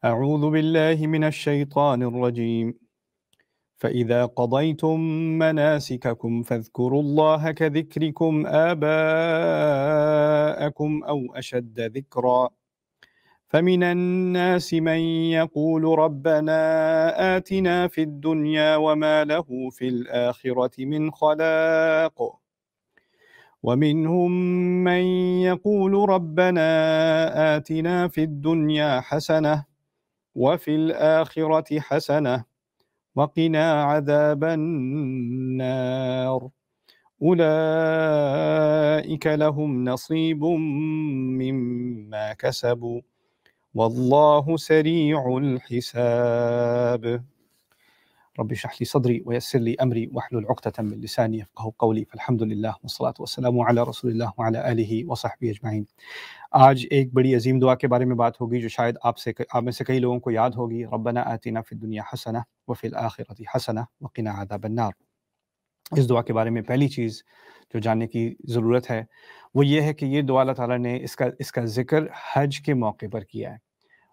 أعوذ بالله من الشيطان الرجيم فإذا قضيتم مناسككم فاذكروا الله كذكركم آباءكم أو أشد ذكرا فمن الناس من يقول ربنا آتنا في الدنيا وما له في الآخرة من خلاق ومنهم من يقول ربنا آتنا في الدنيا حسنة وفي الآخرة حسنة وقنا عذاب النار أولئك لهم نصيب مما كسبوا والله سريع الحساب رب اشرح لي صدري ويسر لي أمري واحلل عقدة من لساني يفقهوا قولي فالحمد لله والصلاة والسلام على رسول الله وعلى آله وصحبه أجمعين۔ آج ایک بڑی عظیم دعا کے بارے میں بات ہوگی جو شاید آپ میں سے کئی لوگوں کو یاد ہوگی۔ ربنا آتنا فی الدنیا حسنہ وفی الآخرۃ حسنہ وقنا عذاب النار۔ اس دعا کے بارے میں پہلی چیز جو جاننے کی ضرورت ہے وہ یہ ہے کہ یہ دعا اللہ تعالیٰ نے اس کا ذکر حج کے موقع پر کیا ہے،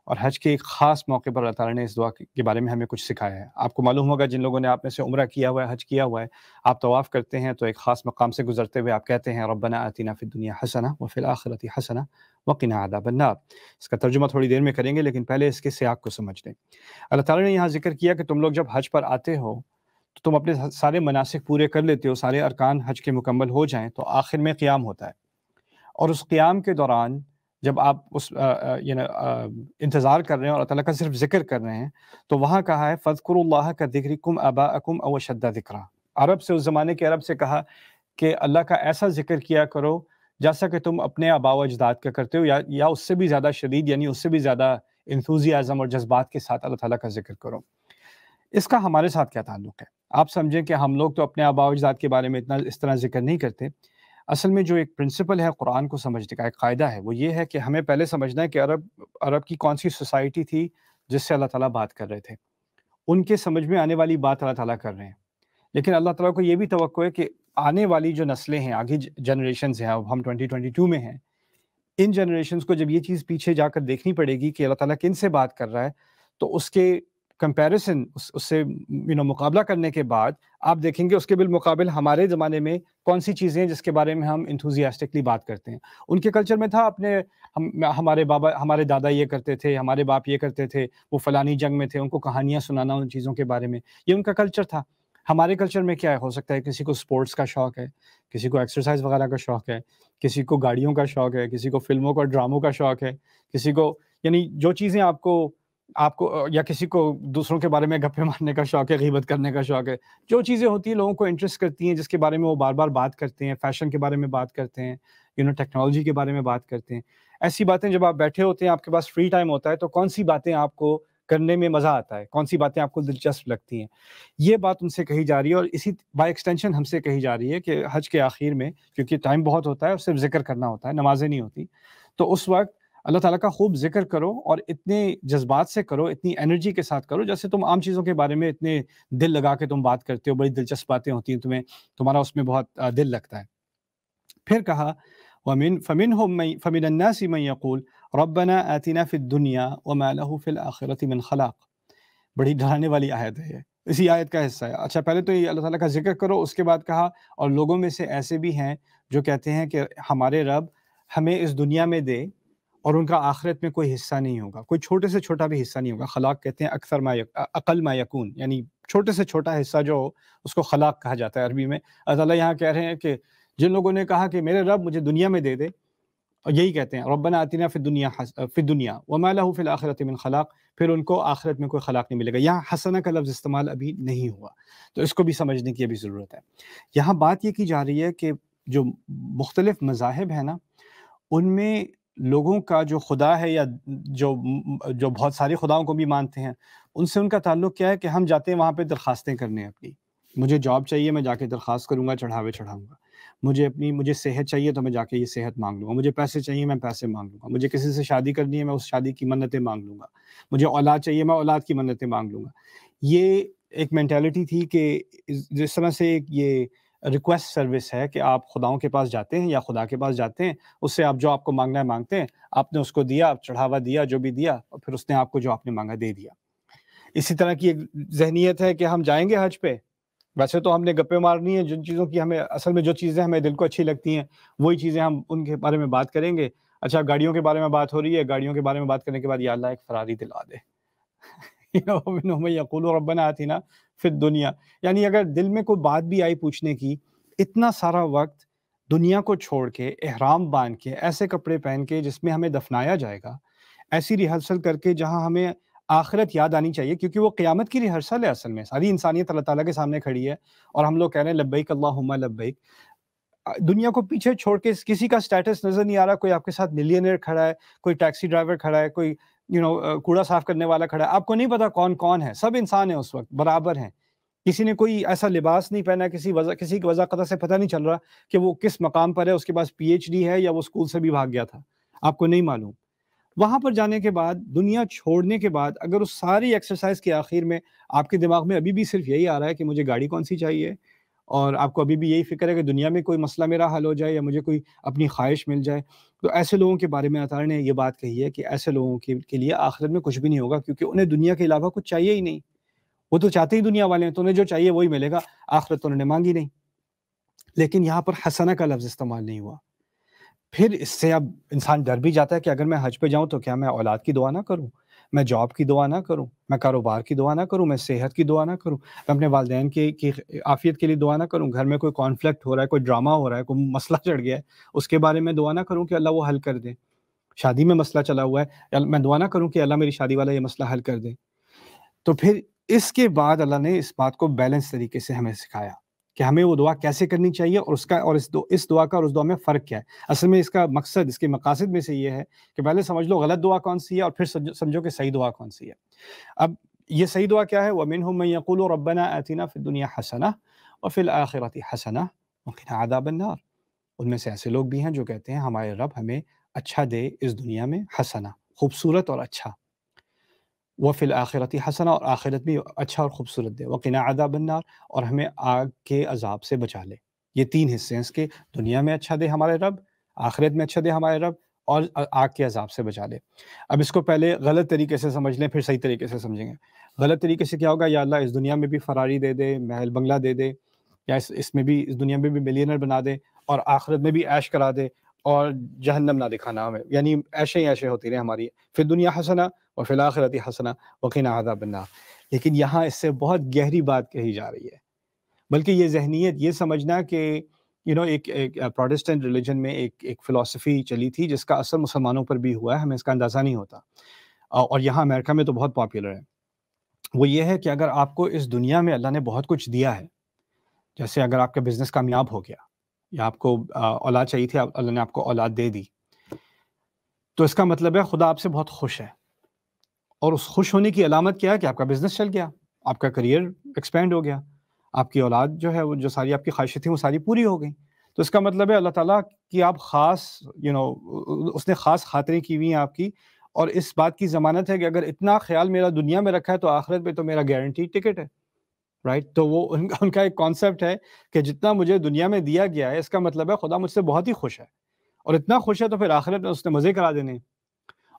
اور حج کے ایک خاص موقع پر اللہ تعالیٰ نے اس دعا کے بارے میں ہمیں کچھ سکھایا ہے۔ آپ کو معلوم ہوگا جن لوگوں نے آپ میں سے عمرہ کیا ہوا ہے، حج کیا ہوا ہے، آپ طواف کرتے ہیں تو ایک خاص مقام سے گزرتے ہوئے آپ کہتے ہیں ربنا آتنا فی الدنیا حسنہ وفی الآخرۃ حسنہ وقنا عذاب النار۔ اس کا ترجمہ تھوڑی دیر میں کریں گے، لیکن پہلے اس کے سیاق کو سمجھ لیں۔ اللہ تعالیٰ نے یہاں ذکر کیا کہ تم لوگ جب حج پر آتے ہو تو تم اپنے سارے مناسک پورے کر لیتے ہو، سارے ارکان حج کے مکمل ہو جائیں تو آخر میں قیام ہوتا ہے، اور اس قیام کے دوران جب آپ اس انتظار کر رہے ہیں اور اللہ تعالیٰ کا صرف ذکر کر رہے ہیں تو وہاں کہا ہے فَاذْكُرُوا اللَّهَ كَذِكْرِكُمْ آبَاءَكُمْ أَوْ أَشَدَّ ذِكْرًا۔ عرب سے، اس زمانے کے عرب سے کہا کہ اللہ کا ایسا ذکر کیا کرو جیسا کہ تم اپنے آباء و اجداد کا کرتے ہو، یا اس سے بھی زیادہ شدید، یعنی اس سے بھی زیادہ انتھوزیازم اور جذبات کے ساتھ اللہ تعالیٰ کا ذکر کرو۔ اس کا ہمارے ساتھ کیا تعلق ہے؟ آپ سمجھیں کہ ہم لوگ تو اپنے آباء و اجداد کے بارے میں اس طرح ذکر نہیں کرتے۔ اصل میں جو ایک پرنسپل ہے قرآن کو سمجھنے کا، ایک قاعدہ ہے، وہ یہ ہے کہ ہمیں پہلے سمجھنا ہے کہ عرب کی کون سی سوسائٹی تھی جس سے اللہ تعالیٰ بات کر رہے تھے، ان کے سمجھ میں آنے والی بات اللہ تعالیٰ کر رہے ہیں۔ لیکن اللہ تعالیٰ کو یہ بھی توقع ہے کہ آنے والی جو نسلیں ہیں، آگے جنریشنز ہیں، اب ہم 2022 میں ہیں، ان جنریشنز کو جب یہ چیز پیچھے جا کر دیکھنی پڑے گی کہ اللہ تعالیٰ کن سے بات کر رہا ہے، تو اس کے کمپیریزن، اس سے مقابلہ کرنے کے بعد آپ دیکھیں گے اس کے بالمقابل ہمارے زمانے میں کون سی چیزیں ہیں جس کے بارے میں ہم انتھوزیاسٹکلی بات کرتے ہیں۔ ان کے کلچر میں تھا ہمارے دادا یہ کرتے تھے، ہمارے باپ یہ کرتے تھے، وہ فلانی جنگ میں تھے، ان کو کہانیاں سنانا ان چیزوں کے بارے میں، یہ ان کا کلچر تھا۔ ہمارے کلچر میں کیا ہے؟ ہو سکتا ہے کسی کو سپورٹس کا شوق ہے، کسی کو ایکسرسائز وغیرہ کا شوق ہے، کسی کو گاڑیوں کا شوق ہے، کسی کو فلموں کا ڈراموں کا شوق ہے، کسی کو، یعنی جو چیزیں آپ کو یا کسی کو دوسروں کے بارے میں گپے مارنے کا شوق ہے، غیبت کرنے کا شوق ہے، جو چیزیں ہوتی ہیں لوگوں کو انٹرسٹ کرتی ہیں، جس کے بارے میں وہ بار بار بات کرتے ہیں، فیشن کے بارے میں بات کرتے ہیں، ٹیکنالوجی کے بارے میں بات کرتے ہیں، ایسی باتیں جب آپ بیٹھے ہوتے ہیں، آپ کے پاس فری ٹائم ہوتا ہے، تو کون سی باتیں آپ کو کرنے میں مزہ آتا ہے، کون سی باتیں آپ کو دلچسپ لگتی ہیں، یہ بات ان سے کہی جا رہی ہے، اور اسی بائی ایکسٹینشن ہم سے کہی جا رہی ہے کہ حج کے آخر میں، کیونکہ ٹائم بہت ہوتا ہے اور صرف ذکر کرنا ہوتا ہے، نمازیں نہیں ہوتی، تو اس وقت اللہ تعالیٰ کا خوب ذکر کرو، اور اتنے جذبات سے کرو، اتنی انرجی کے ساتھ کرو، جیسے تم عام چیزوں کے بارے میں اتنے دل لگا کے تم بات کرتے ہو، بڑی دلچسپ باتیں ہوتی ہیں، تمہارا اس میں بہت دل لگتا ہے۔ پھر کہا فَمِنَ النَّاسِ مَن يَقُولُ رَبَّنَا آتِنَا فِي الدُّنْيَا وَمَا لَهُ فِي الْآخِرَةِ مِنْ خَلَاقٍ۔ بڑی ڈرانے والی آیت ہے، اسی آیت کا حصہ ہے۔ اچھا، پہلے تو یہ اللہ تعالیٰ کا ذکر کرو، اس کے بعد کہا اور لوگوں میں سے ایسے بھی ہیں جو کہتے ہیں کہ ہمارے رب ہمیں اس دنیا میں دے اور ان کا آخرت میں کوئی حصہ نہیں ہوگا، کوئی چھوٹے سے چھوٹا بھی حصہ نہیں ہوگا۔ خلاق کہتے ہیں اقل ما یکون، یعنی چھوٹے سے چھوٹا حصہ جو ہو اس کو خلاق کہا جاتا ہے عربی میں۔ اللہ تعالیٰ یہاں کہہ رہے ہیں کہ جن لوگوں نے کہا کہ میرے رب مجھے دنیا میں دے دے، اور یہی کہتے ہیں ربنا آتنا فی الدنیا وما لہ فی الآخرۃ من خلاق، پھر ان کو آخرت میں کوئی خلاق نہیں ملے گا۔ یہاں حسنہ کا لفظ استعمال ابھی نہیں ہوا، تو اس کو بھی سمجھنے کی ابھی ضرورت ہے۔ یہاں بات یہ کی جا رہی ہے کہ جو مختلف مذاہب ہیں نا، ان میں لوگوں کا جو خدا ہے، یا جو بہت سارے خداؤں کو بھی مانتے ہیں، ان سے ان کا تعلق کیا ہے کہ ہم جاتے ہیں وہاں پہ درخواستیں کرنے اپنی، مجھے جاب چاہیے میں جا کے درخواست کروں گا، چڑھاوے چڑھاؤں گا، مجھے صحت چاہیے تو میں جا کے یہ صحت مانگ لوں گا، مجھے پیسے چاہیے میں پیسے مانگ لوں گا، مجھے کسی سے شادی کرنی ہے میں اس شادی کی منتیں مانگ لوں گا، مجھے اولاد چاہیے میں اولاد کی منتیں مانگ لوں گا۔ یہ ایک مینٹیلٹی تھی کہ جس طرح سے یہ ریکویسٹ سروس ہے کہ آپ خداؤں کے پاس جاتے ہیں یا خدا کے پاس جاتے ہیں، اس سے آپ جو آپ کو مانگنا ہے مانگتے ہیں، آپ نے اس کو دیا، چڑھاوا دیا جو بھی دیا، اور پھر اس نے آپ کو جو آپ نے مانگا دے دیا۔ اسی طرح کی ایک ذہنیت ہے کہ ہم جائیں گے حج پہ، ویسے تو ہم نے گپے مارنی ہے، جن چیزوں کی ہمیں اصل میں جو چیزیں ہمیں دل کو اچھی لگتی ہیں وہی چیزیں ہم ان کے بارے میں بات کریں گے۔ اچھا گاڑیوں کے بارے میں بات ہو رہی ہے، گاڑیوں کے بارے میں بات کرنے کے بعد یا اللہ ایک فراری دلا دے وَمِنْهُمْ مَن يَقُولُ رَبَّنَا آتِنَا فِي الدُّنْيَا، یعنی اگر دل میں کوئی بات بھی آئی پوچھنے کی، اتنا سارا وقت دنیا کو چھوڑ کے، احرام باندھ کے، ایسے کپڑے پہن کے جس میں ہمیں دفنایا جائے گا، ایسی ریہرسل کر کے جہاں ہمیں آخرت یاد آنی چاہیے، کیونکہ وہ قیامت کی ریہرسل ہے، اصل میں ساری انسانیت اللہ تعالیٰ کے سامنے کھڑی ہے اور ہم لوگ کہہ رہے ہیں لبیک اللہم لبیک۔ دنیا کو پیچھے چھوڑ کے کسی کا سٹیٹس نظر نہیں آ رہا، کوئی آپ کے ساتھ ملینئر کھڑا ہے، کوئی ٹیکسی ڈرائیور کھڑا ہے، کوئی کوڑا صاف کرنے والا کھڑا ہے، آپ کو نہیں پتا کون کون ہے، سب انسان ہیں اس وقت، برابر ہیں۔ کسی نے کوئی ایسا لباس نہیں پہنا، کسی کی وضاحت سے پتہ نہیں چل رہا کہ وہ کس مقام پر ہے، اس کے پاس پی ایچ ڈی ہے یا وہ اسکول سے بھی بھاگ گیا تھا، آپ کو نہیں معلوم۔ وہاں پر جانے کے بعد، دنیا چھوڑنے کے بعد، اگر اس ساری ایکسرسائز کے آخر میں آپ کے دماغ میں ابھی بھی صرف یہی آ رہا ہے کہ مجھے گاڑی کون سی چاہیے، اور آپ کو ابھی بھی یہی فکر ہے کہ دنیا میں کوئی مسئلہ میرا حل ہو جائے یا مجھے کوئی اپنی خواہش مل جائے، تو ایسے لوگوں کے بارے میں اللہ تعالیٰ نے یہ بات کہی ہے کہ ایسے لوگوں کے لیے آخرت میں کچھ بھی نہیں ہوگا، کیونکہ انہیں دنیا کے علاوہ کچھ چاہیے ہی نہیں۔ وہ تو چاہتے ہی دنیا والے ہیں، تو انہیں جو چاہیے وہی ملے گا، آخرت تو انہوں نے مانگی نہیں۔ لیکن یہاں پر حسنہ کا لفظ استعمال نہیں ہوا۔ پھر اس سے اب انسان ڈر بھی جاتا ہے کہ اگر میں حج پہ جاؤں تو کیا میں اولاد کی دعا نہ کروں، میں جاب کی دعا نہ کروں، میں کاروبار کی دعا نہ کروں، میں صحت کی دعا نہ کروں، میں اپنے والدین کی عافیت کے لیے دعا نہ کروں، گھر میں کوئی کانفلکٹ ہو رہا ہے، کوئی ڈرامہ ہو رہا ہے، کوئی مسئلہ چڑھ گیا ہے، اس کے بارے میں دعا نہ کروں کہ اللہ وہ حل کر دے۔ شادی میں مسئلہ چلا ہوا ہے، میں دعا نہ کروں کہ اللہ میری شادی والا یہ مسئلہ حل کر دے۔ تو پھر اس کے بعد اللہ نے اس بات کو بیلنس طریقے سے ہمیں سکھایا کہ ہمیں وہ دعا کیسے کرنی چاہیے، اور اس دعا کا اور اس دعا میں فرق کیا ہے۔ اصل میں اس کا مقصد، اس کے مقاصد میں سے یہ ہے کہ پہلے سمجھ لو غلط دعا کون سی ہے، اور پھر سمجھو کہ صحیح دعا کون سی ہے۔ اب یہ صحیح دعا کیا ہے؟ وَمِنْهُم مَن يَقُولُ رَبَّنَا آتِنَا فِي الدُّنْيَا حَسَنَةً وَفِي الْآخِرَةِ حَسَنَةً وَقِنَا عَذَابَ النَّارِ۔ ان میں سے ایسے لوگ بھی ہیں جو کہتے ہیں ہمارے رب ہمیں اچھا دے اس دنیا میں، حسنہ خوبصورت اور اچھا، وفی الآخرۃ حسنہ اور آخرت بھی اچھا اور خوبصورت دے، وقنا عذاب النار اور ہمیں آگ کے عذاب سے بچا لے۔ یہ تین حصے ہیں اس کے، دنیا میں اچھا دے ہمارے رب، آخرت میں اچھا دے ہمارے رب، اور آگ کے عذاب سے بچا لے۔ اب اس کو پہلے غلط طریقے سے سمجھ لیں، پھر صحیح طریقے سے سمجھیں گے۔ غلط طریقے سے کیا ہوگا؟ یا اللہ اس دنیا میں بھی فراری دے دے، محل بنگلہ دے دے، یا اس میں بھی، اس دنیا میں بھی ملینر بنا دے، اور آخرت میں بھی عیش کرا دے، اور جہنم نہ دکھانا ہمیں، یعنی عیشیں ہی عیشیں ہوتی رہے ہماری، فی الدنیا حسنہ وفی الآخرۃ حسنہ وقنا عذاب النار۔ لیکن یہاں اس سے بہت گہری بات کہی جا رہی ہے، بلکہ یہ ذہنیت، یہ سمجھنا کہ ایک پروٹسٹنٹ ریلیجن میں ایک فلسفی چلی تھی جس کا اثر مسلمانوں پر بھی ہوا ہے، ہمیں اس کا اندازہ نہیں ہوتا، اور یہاں امریکہ میں تو بہت پاپولر ہے۔ وہ یہ ہے کہ اگر آپ کو اس دنیا میں اللہ نے بہت کچھ دیا ہے، جیسے اگر آپ کا بزنس کامیاب ہو گیا، یا آپ کو اولاد چاہیے تھی، اللہ نے آپ کو اولاد دے دی، تو اس کا مطلب ہے خدا آپ سے بہت خوش ہے، اور اس خوش ہونے کی علامت کیا ہے؟ کہ آپ کا بزنس چل گیا، آپ کا کریئر ایکسپینڈ ہو گیا، آپ کی اولاد جو ہے وہ جو ساری آپ کی خواہشیں تھیں وہ ساری پوری ہو گئیں۔ تو اس کا مطلب ہے اللہ تعالیٰ کی آپ خاص اس نے خاص خاطریں کی ہوئی ہیں آپ کی، اور اس بات کی ضمانت ہے کہ اگر اتنا خیال میرا دنیا میں رکھا ہے تو آخرت پہ تو میرا گارنٹی ٹکٹ ہے، رائٹ؟ تو وہ ان کا ایک کانسیپٹ ہے کہ جتنا مجھے دنیا میں دیا گیا ہے، اس کا مطلب ہے خدا مجھ سے بہت ہی خوش ہے، اور اتنا خوش ہے تو پھر آخرت میں اس نے مزے کرا دینے۔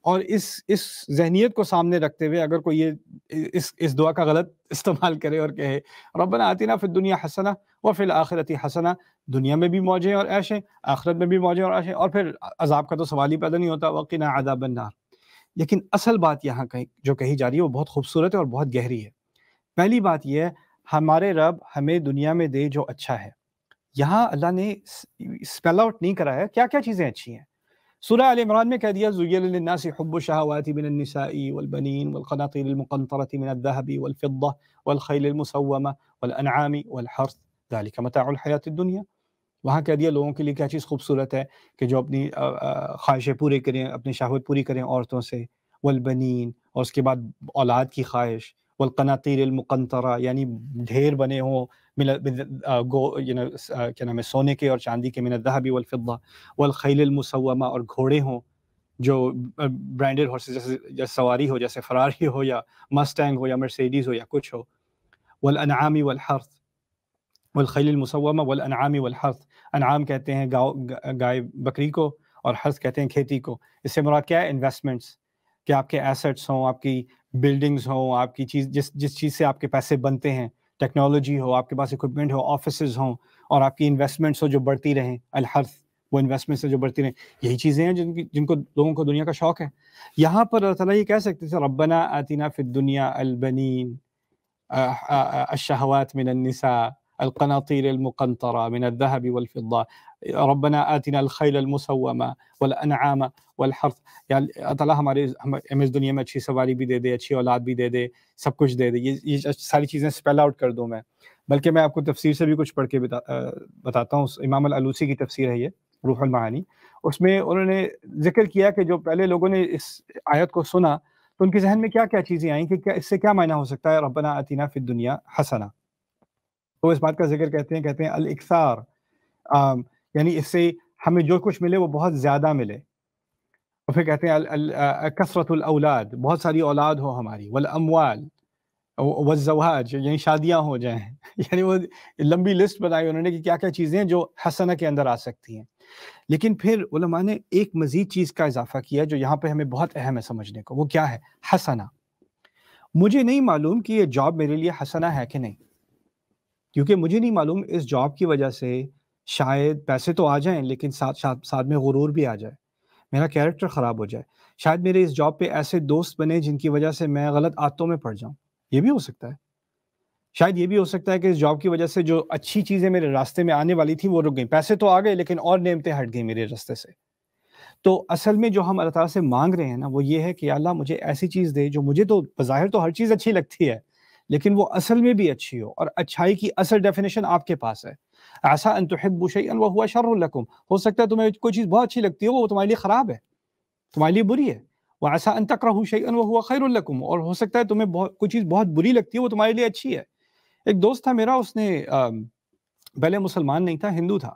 اور اس ذہنیت کو سامنے رکھتے ہوئے اگر کوئی اس دعا کا غلط استعمال کرے اور کہے ربنا آتنا فی الدنیا حسنہ وفی الآخرۃ حسنہ، دنیا میں بھی موجیں اور عیشیں، آخرت میں بھی موجیں اور عیشیں، اور پھر عذاب کا تو سوال ہی پیدا نہیں ہوتا، وقنا عذاب النار۔ لیکن اصل بات یہاں جو کہی جا رہی ہے وہ بہت خوبصورت ہے اور بہت گہری ہے۔ پہلی بات یہ ہے، ہمارے رب ہمیں دنیا میں دے جو اچھا ہے، یہاں اللہ نے اسپیل آؤٹ نہیں کرایا کیا کیا چیزیں اچھی ہیں۔ سورہ آل عمران میں کہہ دیا زُيِّنَ لِلنَّاسِ حُبُّ الشَّهَوَاتِ مِنَ النِّسَاءِ وَالْبَنِينَ وَالْقَنَاطِيرِ الْمُقَنطَرَةِ مِنَ الذَّهَبِ وَالْفِضَّةِ وَالْخَيْلِ الْمُسَوَّمَةِ وَالْأَنْعَامِ وَالْحَرْثِ ذَلِكَ مَتَاعُ الْحَيَاةِ الدُّنْيَا۔ وہاں کہہ دیا لوگوں کے لیے کیا چیز خوبصورت ہے کہ جو اپنی خواہشیں پورے کریں، اپنی شہوت پوری کریں عورتوں سے، والبنین، اور اس کے بعد اولاد کی خواہش، والقناطیر المقنطرہ یعنی ڈھیر بنے ہوں کیا نام ہے، سونے کے اور چاندی کے، من الذهب والفضہ، والخیل المسومہ، اور گھوڑے ہوں جو برانڈڈ ہارسز، جیسے سواری ہو، جیسے فراری ہو یا مسٹینگ ہو یا مرسیڈیز ہو یا کچھ ہو، والانعام والحرث، والخیل المسومہ والانعام والحرث، انعام کہتے ہیں گائے بکری کو، اور حرث کہتے ہیں کھیتی کو۔ اس سے مراد کیا ہے؟ انویسٹمنٹس، کہ آپ کے ایسٹس ہوں، آپ کی بلڈنگز ہوں، آپ کی چیز جس چیز سے آپ کے پیسے بنتے ہیں، ٹیکنالوجی ہو، آپ کے پاس اکوپمنٹ ہو، آفیسز ہوں، اور آپ کی انویسٹمنٹس ہو جو بڑھتی رہیں، الحرث، وہ انویسٹمنٹس جو بڑھتی رہیں، یہی چیزیں ہیں جن کو لوگوں کو دنیا کا شوق ہے۔ یہاں پر اللہ تعالیٰ یہ کہہ سکتے تھے ربنا آتنا فی الدنیا البنین الشہوات من النساء القناطیر المقنطرة من الذهب والفضة ربنا آتنا الخیل المسومة والانعام والحرث، یا اللہ تعالیٰ ہمیں اس دنیا میں اچھی سواری بھی دے دے، اچھی اولاد بھی دے دے، سب کچھ دے دے۔ یہ ساری چیزیں اسپیل آؤٹ کر دوں میں، بلکہ میں آپ کو تفسیر سے بھی کچھ پڑھ کے بتاتا ہوں۔ امام الالوسی کی تفسیر ہے یہ روح المعانی، اس میں انہوں نے ذکر کیا کہ جو پہلے لوگوں نے اس آیت کو سنا تو ان کے ذہن میں کیا کیا چیزیں آئیں کہ اس سے کیا معنی ہو سکتا ہے ربنا آتینا فی الدنیا حسنہ۔ تو اس بات کا ذکر کہتے ہیں الاکثار، یعنی اس سے ہمیں جو کچھ ملے وہ بہت زیادہ ملے۔ اور پھر کہتے ہیں کثرت الاولاد، بہت ساری اولاد ہو ہماری، والاموال والزواج، یعنی شادیاں ہو جائیں یعنی وہ لمبی لسٹ بنائی انہوں نے کہ کیا کیا چیزیں جو حسنہ کے اندر آ سکتی ہیں۔ لیکن پھر علماء نے ایک مزید چیز کا اضافہ کیا جو یہاں پہ ہمیں بہت اہم ہے سمجھنے کو، وہ کیا ہے؟ حسنہ۔ مجھے نہیں معلوم کہ یہ جاب میرے لیے حسنہ ہے کہ نہیں، کیونکہ مجھے نہیں معلوم اس جاب کی وجہ سے شاید پیسے تو آ جائیں لیکن ساتھ میں غرور بھی آ جائے، میرا کیریکٹر خراب ہو جائے، شاید میرے اس جاب پہ ایسے دوست بنے جن کی وجہ سے میں غلط عادتوں میں پڑ جاؤں، یہ بھی ہو سکتا ہے۔ شاید یہ بھی ہو سکتا ہے کہ اس جاب کی وجہ سے جو اچھی چیزیں میرے راستے میں آنے والی تھی وہ رک گئیں، پیسے تو آ گئے لیکن اور نعمتیں ہٹ گئیں میرے راستے سے۔ تو اصل میں جو ہم اللہ تعالیٰ سے مانگ رہے ہیں نا وہ یہ ہے کہ اللہ مجھے ایسی چیز دے جو مجھے تو بظاہر تو ہر چیز اچھی لگتی ہے لیکن وہ اصل میں بھی اچھی ہو، اور اچھائی کی اصل ڈیفینیشن آپ کے پاس ہے۔ عسیٰ ان تحبوا شیئا وہو شر لکم، ہو سکتا ہے تمہیں کوئی چیز بہت اچھی لگتی ہو وہ تمہارے لیے خراب ہے، تمہارے لیے بری ہے۔ وعسیٰ ان تکرہوا شیئا وہو خیر لکم، اور ہو سکتا ہے تمہیں کوئی چیز بہت بری لگتی ہے وہ تمہارے لیے اچھی ہے۔ ایک دوست تھا میرا، اس نے پہلے مسلمان نہیں تھا، ہندو تھا،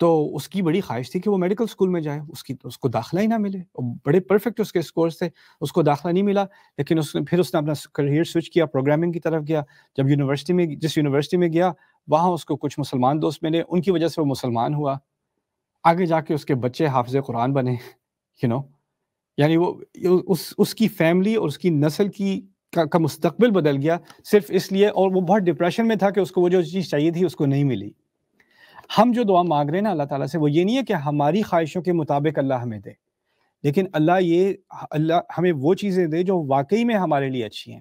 تو اس کی بڑی خواہش تھی کہ وہ میڈیکل اسکول میں جائے، اس کو داخلہ ہی نہ ملے، بڑے پرفیکٹ اس کے اسکورز تھے، اس کو داخلہ نہیں ملا، لیکن پھر اس نے اپنا کریئر سوئچ کیا، پروگرامنگ کی طرف گیا۔ جب جس یونیورسٹی میں گیا وہاں اس کو کچھ مسلمان دوست ملے، ان کی وجہ سے وہ مسلمان ہوا، آگے جا کے اس کے بچے حافظ قرآن بنے، یعنی وہ اس کی فیملی اور اس کی نسل کا مستقبل بدل گیا صرف اس لیے، اور وہ بہت ڈپریشن میں تھا کہ اس کو وہ جو چیز چاہیے تھی اس کو نہیں ملی۔ ہم جو دعا مانگ رہے ہیں نا اللہ تعالیٰ سے وہ یہ نہیں ہے کہ ہماری خواہشوں کے مطابق اللہ ہمیں دے، لیکن اللہ ہمیں وہ چیزیں دے جو واقعی میں ہمارے لیے اچھی ہیں۔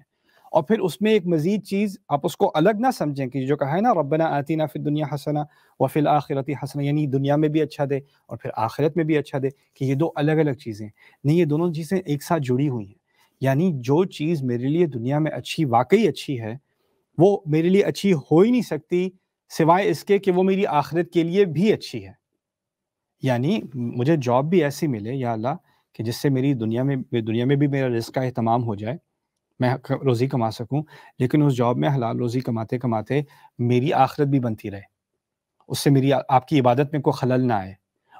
اور پھر اس میں ایک مزید چیز، آپ اس کو الگ نہ سمجھیں کہ جو کہا ہے نا ربنا آتینا فی الدنیا حسنہ وفی الآخرۃ حسنہ، یعنی دنیا میں بھی اچھا دے اور پھر آخرت میں بھی اچھا دے، کہ یہ دو الگ الگ چیزیں نہیں، یہ دونوں چیزیں ایک ساتھ جڑی ہوئی ہیں۔ یعنی جو چیز میرے لیے دنیا میں اچھی، واقعی اچھی ہے، وہ میرے لیے اچھی ہو ہی نہیں سکتی سوائے اس کے کہ وہ میری آخرت کے لیے بھی اچھی ہے۔ یعنی مجھے جاب بھی ایسی ملے یا اللہ کہ جس سے میری دنیا میں بھی میرا رزق کا اہتمام ہو جائے، میں روزی کما سکوں، لیکن اس جاب میں حلال روزی کماتے کماتے میری آخرت بھی بنتی رہے، اس سے میری آپ کی عبادت میں کوئی خلل نہ آئے،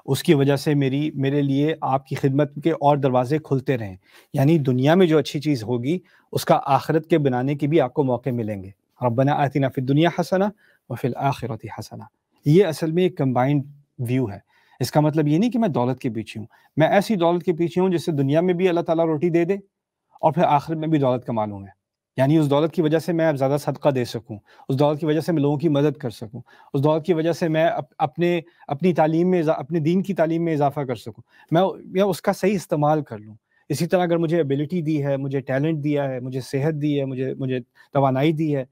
اس کی وجہ سے میرے لیے آپ کی خدمت کے اور دروازے کھلتے رہیں۔ یعنی دنیا میں جو اچھی چیز ہوگی اس کا آخرت کے بنانے کی بھی آپ کو موقع ملیں گے۔ ربنا آتنا فی الدنیا حسنہ وفی الآخرۃ حسنہ، یہ اصل میں ایک کمبائنڈ ویو ہے۔ اس کا مطلب یہ نہیں کہ میں دولت کے پیچھے ہوں، میں ایسی دولت کے پیچھے ہوں جس سے دنیا میں بھی اللہ تعالیٰ روٹی دے دے اور پھر آخرت میں بھی دولت کما لوں میں، یعنی اس دولت کی وجہ سے میں اب زیادہ صدقہ دے سکوں، اس دولت کی وجہ سے میں لوگوں کی مدد کر سکوں، اس دولت کی وجہ سے میں اپنی تعلیم میں اپنے دین کی تعلیم میں اضافہ کر سکوں، میں اس کا صحیح استعمال کر لوں۔ اسی طرح اگر مجھے ایبیلٹی دی ہے، مجھے ٹیلنٹ دیا ہے، مجھے صحت دی ہے، مجھے توانائی دی ہے،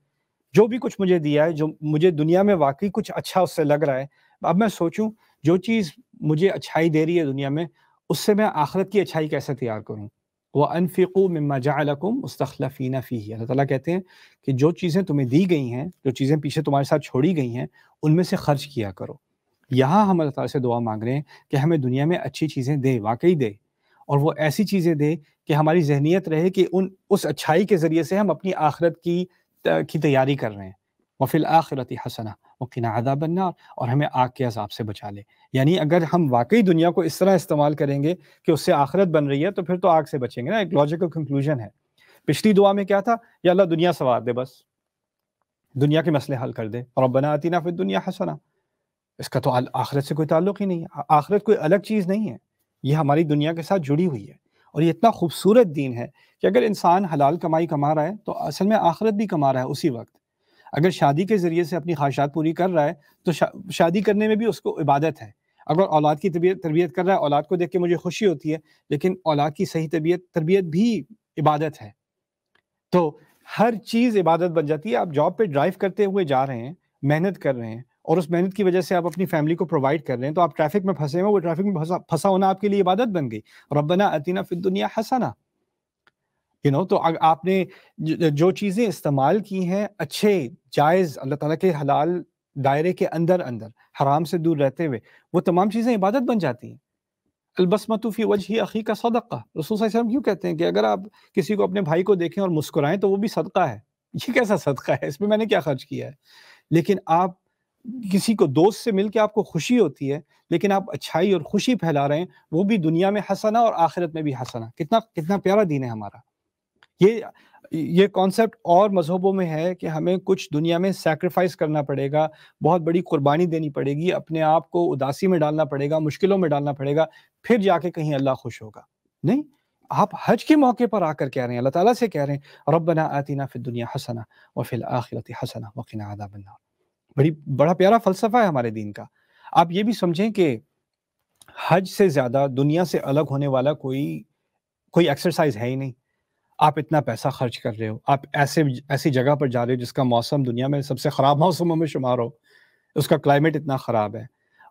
جو بھی کچھ مجھے دیا ہے، جو مجھے دنیا میں واقعی کچھ اچھا اس سے لگ رہا ہے، اب میں سوچوں جو چیز مجھے اچھائی دے رہی ہے دنیا میں، اس سے میں آخرت کی اچھائی کیسے تیار کروں۔ وَأَنفِقُوا مِمَّا جَعَلَكُمْ مُسْتَخْلَفِينَ فِيهِ، اللہ تعالیٰ کہتے ہیں کہ جو چیزیں تمہیں دی گئی ہیں، جو چیزیں پیچھے تمہارے ساتھ چھوڑی گئی ہیں، ان میں سے خرچ کیا کرو۔ یہاں ہم اللہ تعالیٰ سے دعا مانگ رہے ہیں کہ ہمیں دنیا میں اچھی چیزیں دے، واقعی دے، اور وہ ایسی چیزیں دے کہ ہماری ذہنیت رہے کہ اس اچھائی کے ذریعے سے ہم اپنی آخرت کی تیاری کر رہے ہیں۔ وَفِي الْآخِرَةِ حَسَنَةٌ وَقِنَا عَذَابَ النَّارِ، اور ہمیں آگ کے عذاب سے بچا لے۔ یعنی اگر ہم واقعی دنیا کو اس طرح استعمال کریں گے کہ اس سے آخرت بن رہی ہے تو پھر تو آگ سے بچیں گے نا، ایک لاجیکل کنکلوژن ہے۔ پچھلی دعا میں کیا تھا؟ یا اللہ دنیا سوار دے بس، دنیا کے مسئلے حل کر دے. ربنا آتنا فی الدنیا حسنہ، اس کا تو آخرت سے کوئی تعلق ہی نہیں ہے. آخرت کوئی الگ چیز نہیں ہے، یہ ہماری دنیا کے ساتھ جڑی ہوئی ہے. اور یہ اتنا خوبصورت دین ہے کہ اگر انسان حلال کمائی کما رہا ہے تو اصل میں آخرت بھی کما رہا ہے اسی وقت. اگر شادی کے ذریعے سے اپنی خواہشات پوری کر رہا ہے تو شادی کرنے میں بھی اس کو عبادت ہے. اگر اولاد کی تربیت کر رہا ہے، اولاد کو دیکھ کے مجھے خوشی ہوتی ہے، لیکن اولاد کی صحیح تربیت بھی عبادت ہے. تو ہر چیز عبادت بن جاتی ہے. آپ جاب پہ ڈرائیو کرتے ہوئے جا رہے ہیں، محنت کر رہے ہیں، اور اس محنت کی وجہ سے آپ اپنی فیملی کو پرووائڈ کر رہے ہیں، تو آپ ٹریفک میں پھنسے ہوئے، وہ ٹریفک میں پھنسا ہونا آپ کے لیے عبادت بن گئی. ربنا آتنا فی الدنیا حسنہ. تو آپ نے جو چیزیں استعمال کی ہیں اچھے جائز اللہ تعالیٰ کے حلال دائرے کے اندر حرام سے دور رہتے ہوئے، وہ تمام چیزیں عبادت بن جاتی ہیں. البسمۃ فی وجہ اخیک صدقہ، رسول صلی اللہ علیہ وسلم کیوں کہتے ہیں کہ اگر آپ کسی کو اپنے بھائی کو دیکھیں اور مسکرائیں تو وہ بھی صدقہ ہے. یہ کیسا صدقہ ہے؟ اس میں نے کیا خرچ کیا ہے؟ لیکن آپ کسی کو دوست سے مل کے آپ کو خوشی ہوتی ہے، لیکن آپ اچھائی اور خوشی پھیلا رہے ہیں، وہ بھی دنیا میں حسنہ اور آخرت میں بھی حسنہ. کتنا پیارا دین ہے ہمارا. یہ کانسیپٹ اور مذہبوں میں ہے کہ ہمیں کچھ دنیا میں سیکریفائس کرنا پڑے گا، بہت بڑی قربانی دینی پڑے گی، اپنے آپ کو اداسی میں ڈالنا پڑے گا، مشکلوں میں ڈالنا پڑے گا، پھر جا کے کہیں اللہ خوش ہوگا. نہیں، آپ حج کے موقع پر آ کر کہہ رہے ہیں، اللہ تعالیٰ سے کہہ رہے ہیں ربنا آتنا فی الدنیا حسنہ وفی الآخرۃ حسنہ وقنا عذاب النار. بڑا پیارا فلسفہ ہے ہمارے دین کا. آپ یہ بھی سمجھیں کہ حج سے زیادہ دنیا سے الگ ہونے والا کوئی ایکسرسائز ہے ہی نہیں. آپ اتنا پیسہ خرچ کر رہے ہو، آپ ایسی جگہ پر جا رہے ہو جس کا موسم دنیا میں سب سے خراب موسموں میں شمار ہو، اس کا کلائمیٹ اتنا خراب ہے،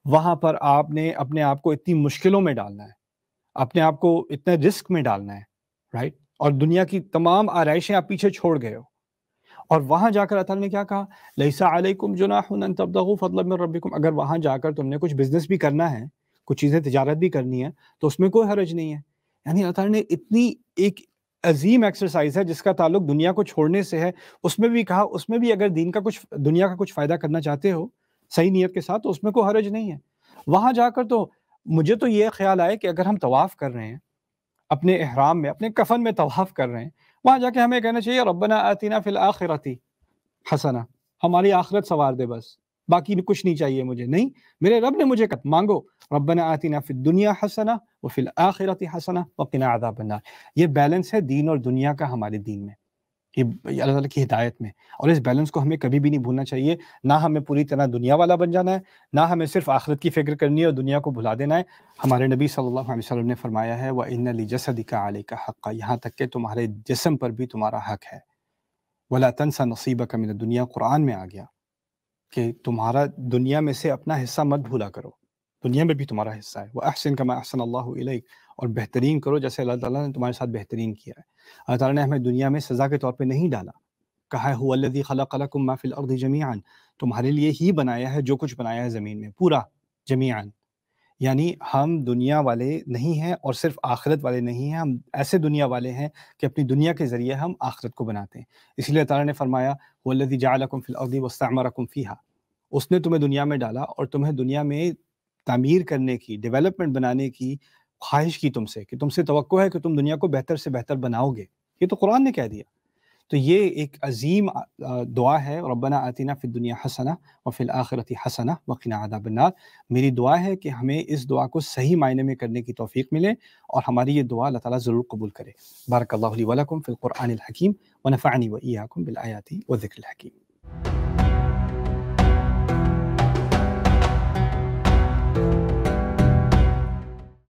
وہاں پر آپ نے اپنے آپ کو اتنی مشکلوں میں ڈالنا ہے، اپنے آپ کو اتنے رسک میں ڈالنا ہے، رائٹ؟ اور دنیا کی تمام آرائشیں آپ پیچھے چھوڑ گئے ہو، اور وہاں جا کر اللہ تعالیٰ نے کیا کہا؟ لیس علیکم جناح ان تبتغوا فضلا من ربکم. اگر وہاں جا کر تم نے کچھ بزنس بھی کرنا ہے، کچھ چیزیں تجارت بھی کرنی ہے، تو اس میں کوئی حرج نہیں ہے. یعنی اللہ تعالیٰ نے اتنی ایک عظیم ایکسرسائز ہے جس کا تعلق دنیا کو چھوڑنے سے ہے، اس میں بھی کہا، اس میں بھی اگر دنیا کا کچھ فائدہ کرنا چاہتے ہو صحیح نیت کے ساتھ تو اس میں کوئی حرج نہیں ہے. وہاں جا کر تو مجھے تو یہ خیال آئے کہ اگر ہم طواف کر رہے ہیں اپنے احرام میں، اپنے کفن میں طواف کر رہے ہیں، وہاں جا کے ہمیں کہنا چاہیے ربنا آتنا فی الآخرۃ حسنہ، ہماری آخرت سنوار دے، بس باقی کچھ نہیں چاہیے مجھے. نہیں، میرے رب نے مجھے مانگو ربنا آتنا فی الدنیا حسنہ وفی الآخرۃ حسنہ وقنا عذاب النار. یہ بیلنس ہے دین اور دنیا کا ہمارے دین میں، یہ اللہ تعالیٰ کی ہدایت میں، اور اس بیلنس کو ہمیں کبھی بھی نہیں بھولنا چاہیے. نہ ہمیں پوری طرح دنیا والا بن جانا ہے، نہ ہمیں صرف آخرت کی فکر کرنی ہے اور دنیا کو بھلا دینا ہے. ہمارے نبی صلی اللہ علیہ وسلم نے فرمایا ہے وَإِنَّ لِجَسَدِكَ عَلَيْكَ حَقًّا، یہاں تک کہ تمہارے جسم پر بھی تمہارا حق ہے. وَلَا تَنْسَ نَصِيبَكَ مِنَ الدُّنْيَا، قرآن میں آ گیا کہ تمہارا دنیا میں سے اپنا حصہ مت بھولا کرو، دنیا میں بھی تمہارا حصہ ہے. وَأَحْسِن كَمَا أَحْسَنَ اللَّهُ إِلَيْكَ، اور بہترین کرو جیسے اللہ تعالیٰ نے تمہارے ساتھ بہترین کیا ہے. اللہ تعالیٰ نے ہمیں دنیا میں سزا کے طور پہ نہیں ڈالا، کہا ہے هُوَ الَّذِي خَلَقَ لَكُم مَا فِي الْأَرْضِ جَمِيعًا، تمہارے لیے ہی بنایا ہے جو کچھ بنایا ہے زمین میں پورا جمیعاً. یعنی ہم دنیا والے نہیں ہیں اور صرف آخرت والے نہیں ہیں، ہم ایسے دنیا والے ہیں کہ اپنی دنیا کے ذریعے ہم آخرت کو بناتے ہیں. اس لیے تعالیٰ نے فرمایا هُوَ الَّذِي جَعَلَكُم فِي الْأَرْضِ وَاسْتَعْمَرَكُم فِيهَا، اس نے تمہیں دنیا میں ڈالا اور تمہیں دنیا میں تعمیر کرنے کی، ڈیولپمنٹ بنانے کی خواہش کی تم سے، کہ تم سے توقع ہے کہ تم دنیا کو بہتر سے بہتر بناؤ گے. یہ تو قرآن نے کہہ دیا. تو یہ ایک عظیم دعا ہے، ربنا آتنا فی الدنیا حسنہ وفی الآخرۃ حسنہ وقنا عذاب النار. میری دعا ہے کہ ہمیں اس دعا کو صحیح معنی میں کرنے کی توفیق ملے، اور ہماری یہ دعا اللہ تعالیٰ ضرور قبول کرے. بارک اللہ لی ولکم فی القرآن الحکیم ونفعنی وإیاکم بالآیات والذکر الحکیم.